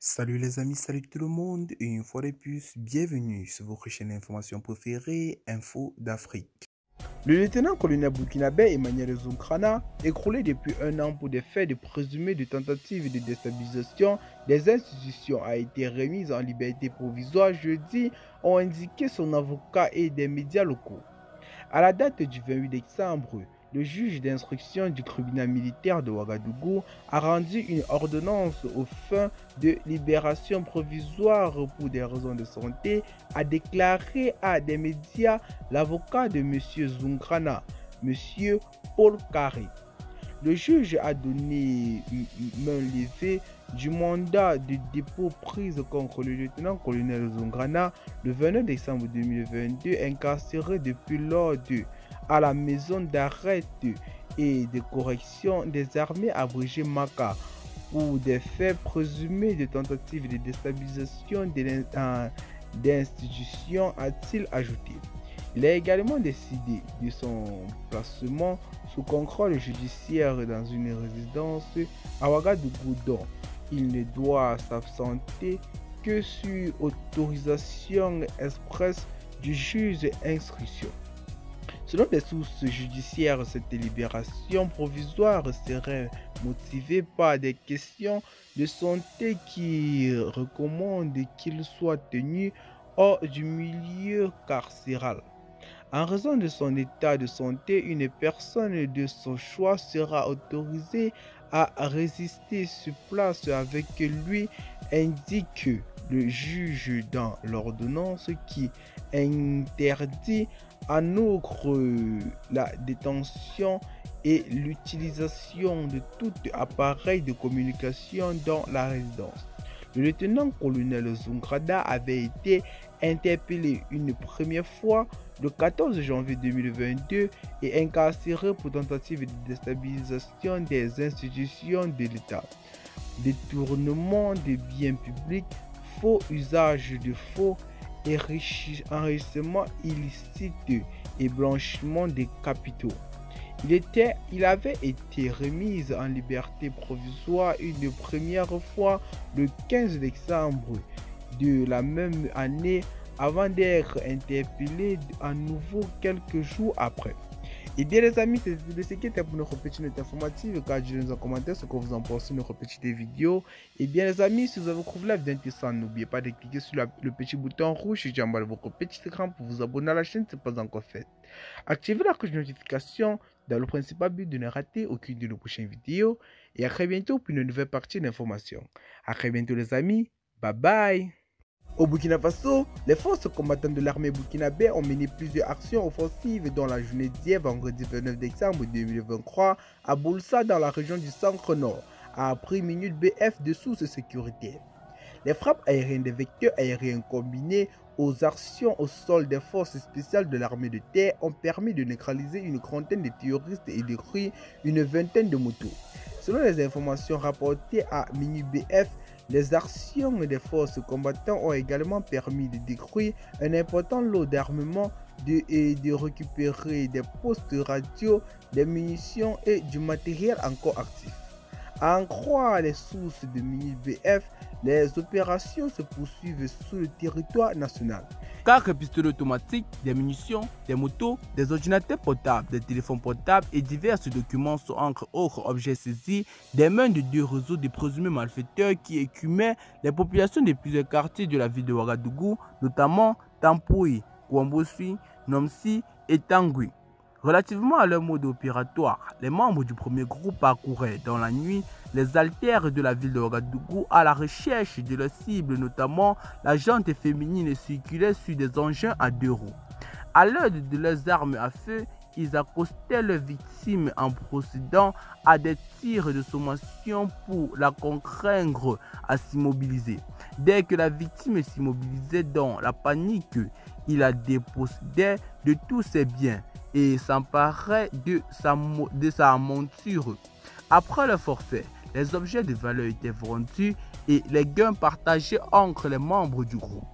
Salut les amis, salut tout le monde et une fois de plus, bienvenue sur votre chaîne d'information préférée, Info d'Afrique. Le lieutenant-colonel burkinabé Emmanuel Zunkrana, écroulé depuis un an pour des faits de présumés de tentative de déstabilisation des institutions, a été remis en liberté provisoire jeudi, ont indiqué son avocat et des médias locaux. À la date du 28 décembre, le juge d'instruction du tribunal militaire de Ouagadougou a rendu une ordonnance aux fins de libération provisoire pour des raisons de santé, a déclaré à des médias l'avocat de M. Zunkrana, M. Paul Carré. Le juge a donné main levée du mandat de dépôt prise contre le lieutenant-colonel Zunkrana le 29 décembre 2022, incarcéré depuis lors à la maison d'arrêt et de correction des armées abrégées Maka pour des faits présumés de tentative de déstabilisation d'institutions, a-t-il ajouté. Il a également décidé de son placement sous contrôle judiciaire dans une résidence à Ouagadougou dont il ne doit s'absenter que sur autorisation expresse du juge d'instruction. Selon des sources judiciaires, cette libération provisoire serait motivée par des questions de santé qui recommandent qu'il soit tenu hors du milieu carcéral. En raison de son état de santé, une personne de son choix sera autorisée à résister sur place avec lui, indique le juge dans l'ordonnance qui interdit en outre la détention et l'utilisation de tout appareil de communication dans la résidence. Le lieutenant-colonel Zunkrana avait été interpellé une première fois le 14 janvier 2022 et incarcéré pour tentative de déstabilisation des institutions de l'État, détournement des biens publics, faux usage de faux, enrichissement illicite et blanchiment des capitaux. Il avait été remis en liberté provisoire une première fois le 15 décembre de la même année avant d'être interpellé à nouveau quelques jours après. Et bien les amis, c'est ce qui était pour notre petite note informative. Car je nous en commentaire ce que vous en pensez de notre petite vidéo. Et bien les amis, si vous avez trouvé la vidéo intéressante, n'oubliez pas de cliquer sur le petit bouton rouge et en bas de votre petit écran pour vous abonner à la chaîne si ce n'est pas encore fait. Activez la cloche de notification dans le principal but de ne rater aucune de nos prochaines vidéos. Et à très bientôt pour une nouvelle partie d'information. À très bientôt les amis. Bye bye. Au Burkina Faso, les forces combattantes de l'armée burkinabé ont mené plusieurs actions offensives dans la journée d'hier, vendredi 29 décembre 2023, à Boulsa, dans la région du centre-nord, a appris Minute BF de sources sécuritaires. Les frappes aériennes des vecteurs aériens combinés aux actions au sol des forces spéciales de l'armée de terre ont permis de neutraliser une trentaine de terroristes et détruire une vingtaine de motos. Selon les informations rapportées à Minute BF, les actions des forces combattantes ont également permis de détruire un important lot d'armement et de récupérer des postes radio, des munitions et du matériel encore actif. À en croire les sources de Minute BF, les opérations se poursuivent sur le territoire national. 4 pistolets automatiques, des munitions, des motos, des ordinateurs portables, des téléphones portables et divers documents sont entre autres objets saisis des mains de 2 réseaux de présumés malfaiteurs qui écumaient les populations de plusieurs quartiers de la ville de Ouagadougou, notamment Tampoui, Kouambosui, Nomsi et Tanguy. Relativement à leur mode opératoire, les membres du premier groupe parcouraient dans la nuit les artères de la ville de Ouagadougou à la recherche de leurs cibles, notamment la jante féminine circulait sur des engins à 2 roues. À l'aide de leurs armes à feu, ils accostaient leurs victimes en procédant à des tirs de sommation pour la contraindre à s'immobiliser. Dès que la victime s'immobilisait dans la panique, il la dépossédait de tous ses biens et s'emparait de sa monture. Après le forfait, les objets de valeur étaient vendus et les gains partagés entre les membres du groupe.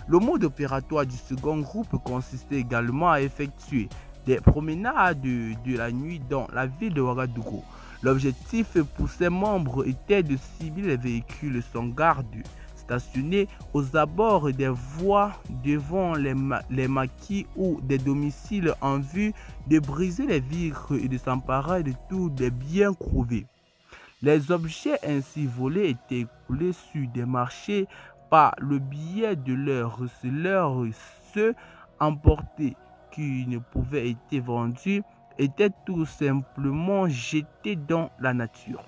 Le mode opératoire du second groupe consistait également à effectuer des promenades de la nuit dans la ville de Ouagadougou. L'objectif pour ses membres était de cibler les véhicules sans garde stationnés aux abords des voies devant les maquis ou des domiciles en vue de briser les vitres et de s'emparer de tous les biens trouvés. Les objets ainsi volés étaient écoulés sur des marchés par le biais de leurs receleurs. Ceux emportés qui ne pouvaient être vendus étaient tout simplement jetés dans la nature.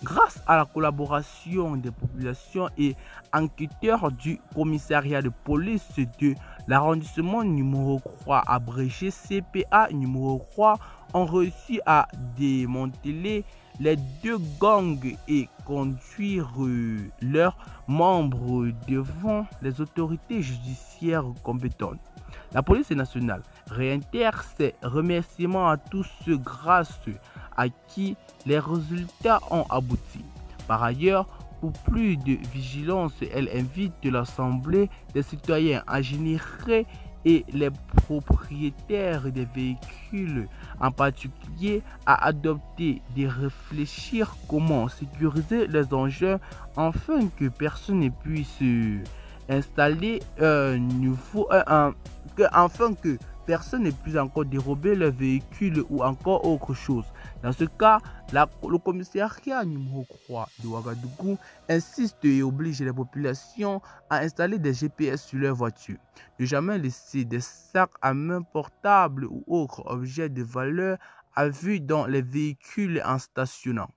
Grâce à la collaboration des populations et enquêteurs du commissariat de police de l'arrondissement numéro 3, abrégé CPA numéro 3, ont réussi à démanteler les deux gangs et conduire leurs membres devant les autorités judiciaires compétentes. La police nationale réitère ses remerciements à tous ceux grâce à qui les résultats ont abouti. Par ailleurs, pour plus de vigilance, elle invite l'Assemblée des citoyens à générer et les propriétaires des véhicules en particulier à adopter de réfléchir comment sécuriser les engins afin que personne ne puisse installer afin que personne ne puisse encore dérober le véhicule ou encore autre chose. Dans ce cas, le commissariat numéro 3 de Ouagadougou insiste et oblige les populations à installer des GPS sur leurs voitures. Ne jamais laisser des sacs à main portables ou autres objets de valeur à vue dans les véhicules en stationnant.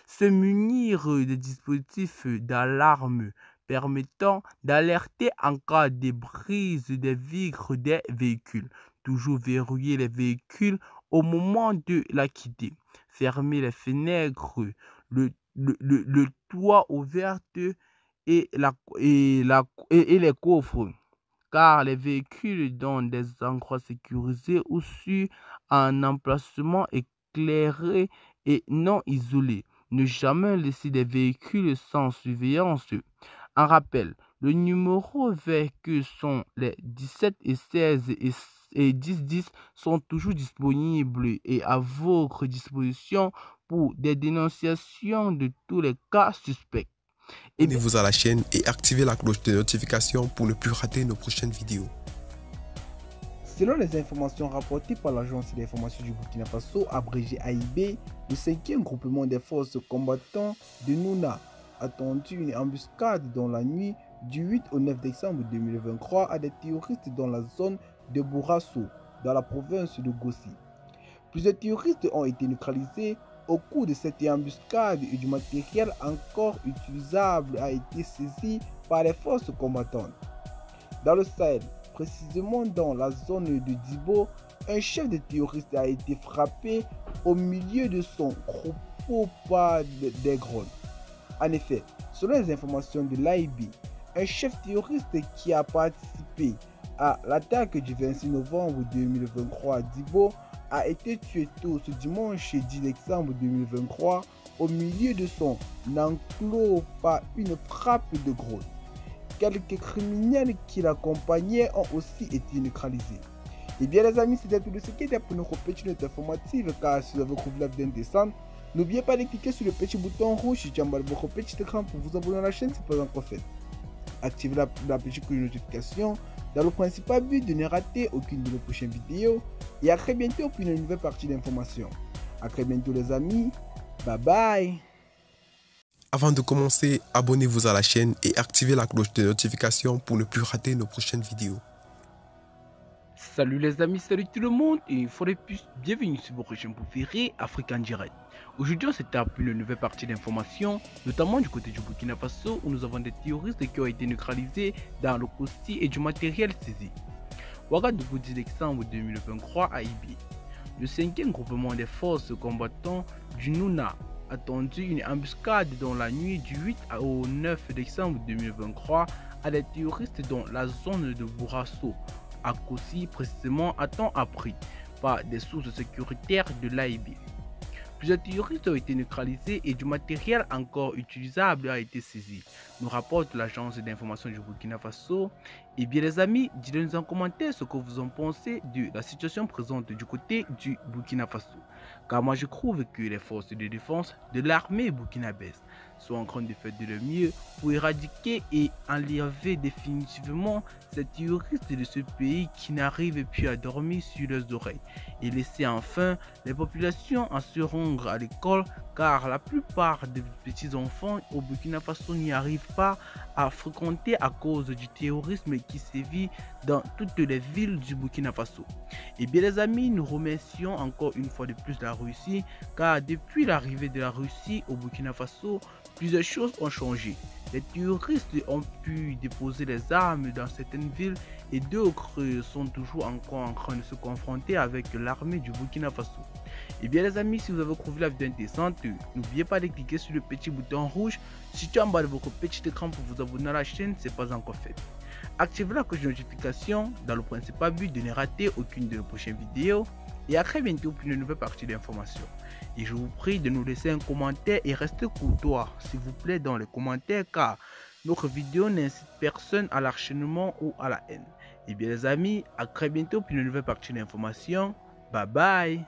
Se munir des dispositifs d'alarme permettant d'alerter en cas de brise des vitres des véhicules. Toujours verrouiller les véhicules au moment de la quitter. Fermer les fenêtres, le toit ouvert et les coffres. Car les véhicules dans des endroits sécurisés ou sur un emplacement éclairé et non isolé. Ne jamais laisser des véhicules sans surveillance. En rappel, le numéro vert que sont les 17 et 16 et 10 sont toujours disponibles et à votre disposition pour des dénonciations de tous les cas suspects. Abonnez-vous à la chaîne et activez la cloche de notification pour ne plus rater nos prochaines vidéos. Selon les informations rapportées par l'agence d'information du Burkina Faso, abrégé AIB, le 5e groupement des forces combattantes de Nouna a tendu une embuscade dans la nuit du 8 au 9 décembre 2023 à des terroristes dans la zone de Bourasso, dans la province de Gossi. Plusieurs terroristes ont été neutralisés au cours de cette embuscade et du matériel encore utilisable a été saisi par les forces combattantes. Dans le Sahel, précisément dans la zone de Dibo, un chef de terroriste a été frappé au milieu de son troupeau par des drones. En effet, selon les informations de l'AIB, un chef terroriste qui a participé à l'attaque du 26 novembre 2023 à Dibo a été tué tôt ce dimanche 10 décembre 2023 au milieu de son enclos par une frappe de drone. Quelques criminels qui l'accompagnaient ont aussi été neutralisés. Et bien les amis, c'était tout ce qui était pour notre petite note informative, car si vous avez trouvé la vidéo intéressante, n'oubliez pas de cliquer sur le petit bouton rouge si tu as votre petit écran pour vous abonner à la chaîne si ce n'est pas encore fait. Activez la petite cloche de notification dans le principal but de ne rater aucune de nos prochaines vidéos. Et à très bientôt pour une nouvelle partie d'information. À très bientôt les amis. Bye bye. Avant de commencer, abonnez-vous à la chaîne et activez la cloche de notification pour ne plus rater nos prochaines vidéos. Salut les amis, salut tout le monde et une fois de plus, bienvenue sur votre chaîne préférée African Direct. Aujourd'hui on s'est tapé une nouvelle partie d'informations, notamment du côté du Burkina Faso où nous avons des terroristes qui ont été neutralisés dans le Kossi et du matériel saisi. Ouagadougou 10 décembre 2023 à Ibi. Le 5e groupement des forces combattantes du Nouna a tendu une embuscade dans la nuit du 8 au 9 décembre 2023 à des terroristes dans la zone de Bourasso, à Kossi précisément, a-t-on appris par des sources sécuritaires de l'AIB. Plusieurs terroristes ont été neutralisés et du matériel encore utilisable a été saisi, nous rapporte l'agence d'information du Burkina Faso. Et bien les amis, dites-nous en commentaire ce que vous en pensez de la situation présente du côté du Burkina Faso. Car moi je trouve que les forces de défense de l'armée burkinabèse sont en train de faire de leur mieux pour éradiquer et enlever définitivement ces terroristes de ce pays qui n'arrivent plus à dormir sur leurs oreilles et laisser enfin les populations en se rendre à l'école, car la plupart des petits enfants au Burkina Faso n'y arrivent pas à fréquenter à cause du terrorisme qui sévit dans toutes les villes du Burkina Faso. Et bien les amis, nous remercions encore une fois de plus la Russie, car depuis l'arrivée de la Russie au Burkina Faso, plusieurs choses ont changé. Les terroristes ont pu déposer les armes dans certaines villes et d'autres sont toujours encore en train de se confronter avec l'armée du Burkina Faso. Et bien les amis, si vous avez trouvé la vidéo intéressante, n'oubliez pas de cliquer sur le petit bouton rouge situé en bas de votre petit écran pour vous abonner à la chaîne si ce n'est pas encore fait. Activez la cloche de notification dans le principal but de ne rater aucune de nos prochaines vidéos. Et à très bientôt pour une nouvelle partie d'informations. Et je vous prie de nous laisser un commentaire et restez courtois s'il vous plaît dans les commentaires, car notre vidéo n'incite personne à l'acharnement ou à la haine. Et bien les amis, à très bientôt pour une nouvelle partie d'informations. Bye bye.